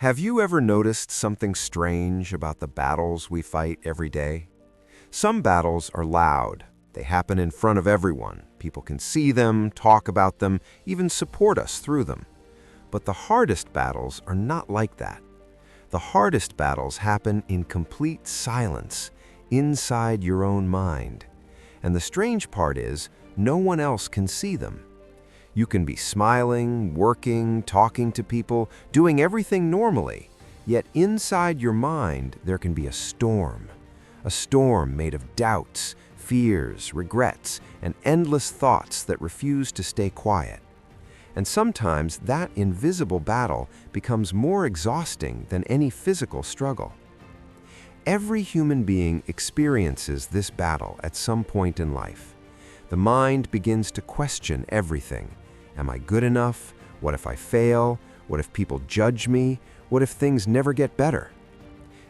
Have you ever noticed something strange about the battles we fight every day? Some battles are loud. They happen in front of everyone. People can see them, talk about them, even support us through them. But the hardest battles are not like that. The hardest battles happen in complete silence, inside your own mind. And the strange part is, no one else can see them. You can be smiling, working, talking to people, doing everything normally, yet inside your mind there can be a storm made of doubts, fears, regrets, and endless thoughts that refuse to stay quiet. And sometimes that invisible battle becomes more exhausting than any physical struggle. Every human being experiences this battle at some point in life. The mind begins to question everything. Am I good enough? What if I fail? What if people judge me? What if things never get better?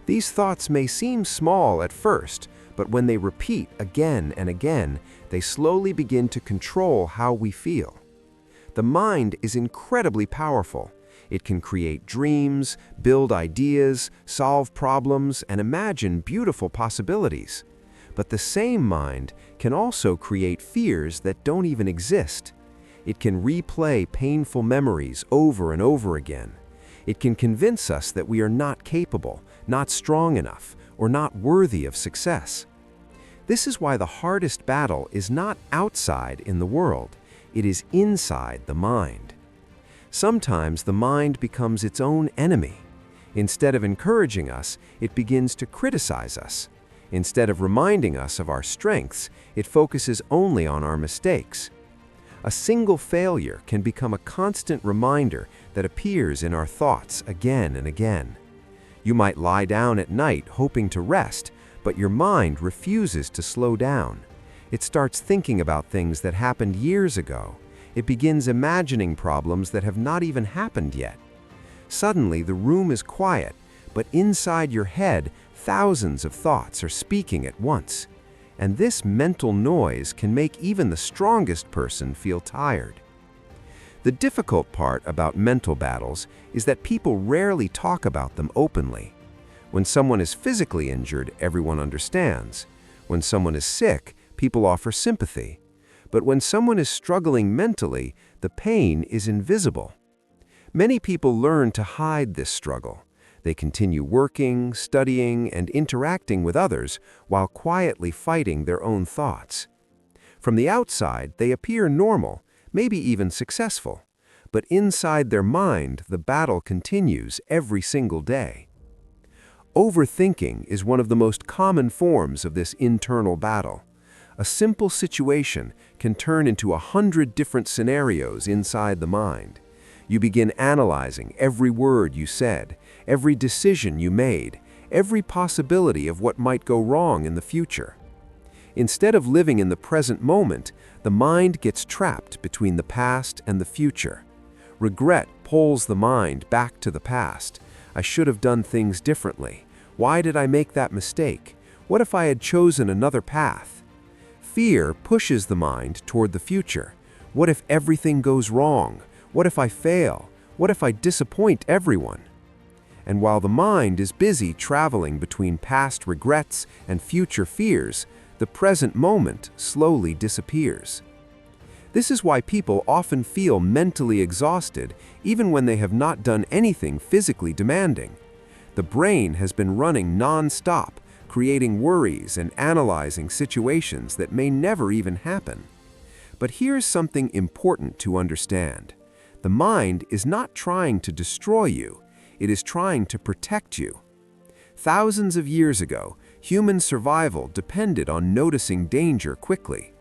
These thoughts may seem small at first, but when they repeat again and again, they slowly begin to control how we feel. The mind is incredibly powerful. It can create dreams, build ideas, solve problems, and imagine beautiful possibilities. But the same mind can also create fears that don't even exist. It can replay painful memories over and over again. It can convince us that we are not capable, not strong enough, or not worthy of success. This is why the hardest battle is not outside in the world. It is inside the mind. Sometimes the mind becomes its own enemy. Instead of encouraging us, it begins to criticize us. Instead of reminding us of our strengths, it focuses only on our mistakes. A single failure can become a constant reminder that appears in our thoughts again and again. You might lie down at night hoping to rest, but your mind refuses to slow down. It starts thinking about things that happened years ago. It begins imagining problems that have not even happened yet. Suddenly, the room is quiet, but inside your head, thousands of thoughts are speaking at once. And this mental noise can make even the strongest person feel tired. The difficult part about mental battles is that people rarely talk about them openly. When someone is physically injured, everyone understands. When someone is sick, people offer sympathy. But when someone is struggling mentally, the pain is invisible. Many people learn to hide this struggle. They continue working, studying, and interacting with others while quietly fighting their own thoughts. From the outside, they appear normal, maybe even successful. But inside their mind, the battle continues every single day. Overthinking is one of the most common forms of this internal battle. A simple situation can turn into 100 different scenarios inside the mind. You begin analyzing every word you said, every decision you made, every possibility of what might go wrong in the future. Instead of living in the present moment, the mind gets trapped between the past and the future. Regret pulls the mind back to the past. I should have done things differently. Why did I make that mistake? What if I had chosen another path? Fear pushes the mind toward the future. What if everything goes wrong? What if I fail? What if I disappoint everyone? And while the mind is busy traveling between past regrets and future fears, the present moment slowly disappears. This is why people often feel mentally exhausted even when they have not done anything physically demanding. The brain has been running non-stop, creating worries and analyzing situations that may never even happen. But here's something important to understand. The mind is not trying to destroy you, it is trying to protect you. Thousands of years ago, human survival depended on noticing danger quickly.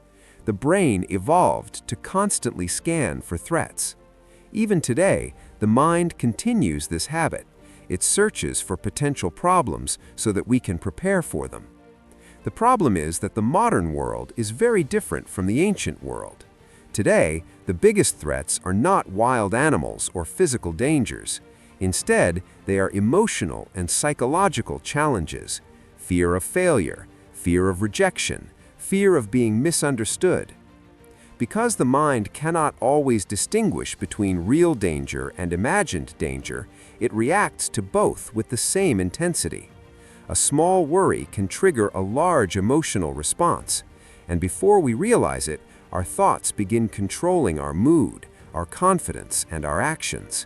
The brain evolved to constantly scan for threats. Even today, the mind continues this habit. It searches for potential problems so that we can prepare for them. The problem is that the modern world is very different from the ancient world. Today, the biggest threats are not wild animals or physical dangers. Instead, they are emotional and psychological challenges: fear of failure, fear of rejection, fear of being misunderstood. Because the mind cannot always distinguish between real danger and imagined danger, it reacts to both with the same intensity. A small worry can trigger a large emotional response, and before we realize it, our thoughts begin controlling our mood, our confidence, and our actions.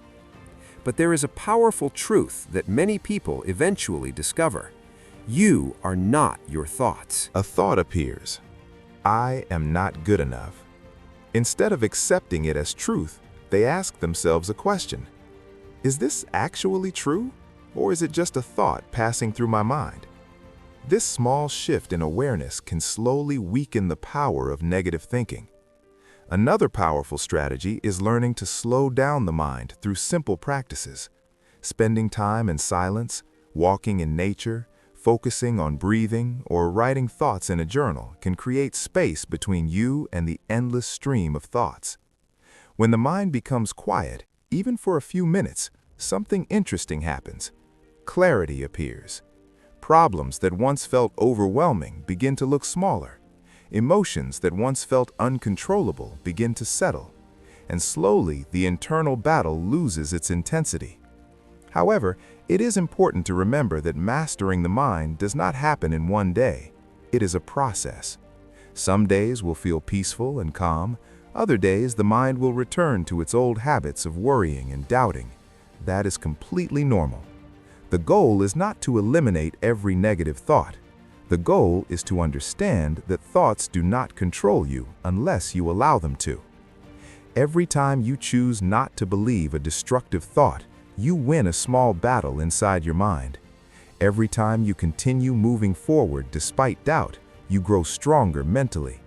But there is a powerful truth that many people eventually discover. You are not your thoughts. A thought appears. I am not good enough. Instead of accepting it as truth, they ask themselves a question. Is this actually true, or is it just a thought passing through my mind? This small shift in awareness can slowly weaken the power of negative thinking. Another powerful strategy is learning to slow down the mind through simple practices. Spending time in silence, walking in nature, focusing on breathing, or writing thoughts in a journal can create space between you and the endless stream of thoughts. When the mind becomes quiet, even for a few minutes, something interesting happens. Clarity appears. Problems that once felt overwhelming begin to look smaller. Emotions that once felt uncontrollable begin to settle. And slowly, the internal battle loses its intensity. However, it is important to remember that mastering the mind does not happen in one day. It is a process. Some days will feel peaceful and calm. Other days, the mind will return to its old habits of worrying and doubting. That is completely normal. The goal is not to eliminate every negative thought. The goal is to understand that thoughts do not control you unless you allow them to. Every time you choose not to believe a destructive thought, you win a small battle inside your mind. Every time you continue moving forward despite doubt, you grow stronger mentally.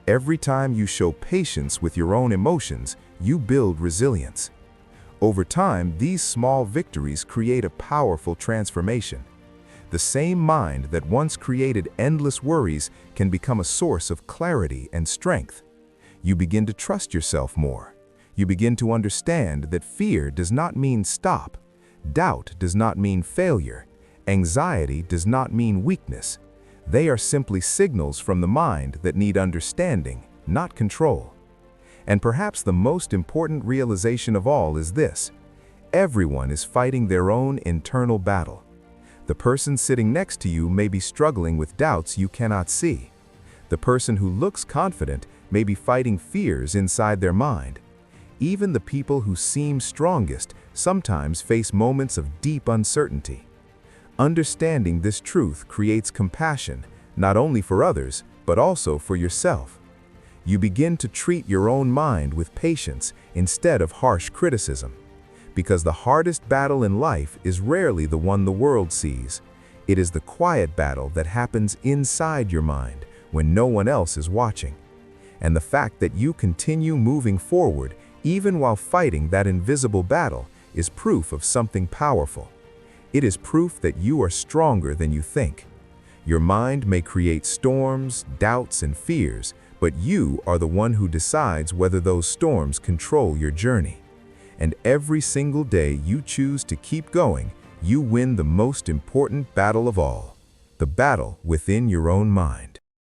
Every time you show patience with your own emotions, you build resilience. Over time, these small victories create a powerful transformation. The same mind that once created endless worries can become a source of clarity and strength. You begin to trust yourself more. You begin to understand that fear does not mean stop. Doubt does not mean failure. Anxiety does not mean weakness. They are simply signals from the mind that need understanding, not control. And perhaps the most important realization of all is this: everyone is fighting their own internal battle. The person sitting next to you may be struggling with doubts you cannot see. The person who looks confident may be fighting fears inside their mind. Even the people who seem strongest sometimes face moments of deep uncertainty. Understanding this truth creates compassion, not only for others, but also for yourself. You begin to treat your own mind with patience instead of harsh criticism. Because the hardest battle in life is rarely the one the world sees. It is the quiet battle that happens inside your mind when no one else is watching. And the fact that you continue moving forward even while fighting that invisible battle is proof of something powerful. It is proof that you are stronger than you think. Your mind may create storms, doubts, and fears, but you are the one who decides whether those storms control your journey. And every single day you choose to keep going, you win the most important battle of all, the battle within your own mind.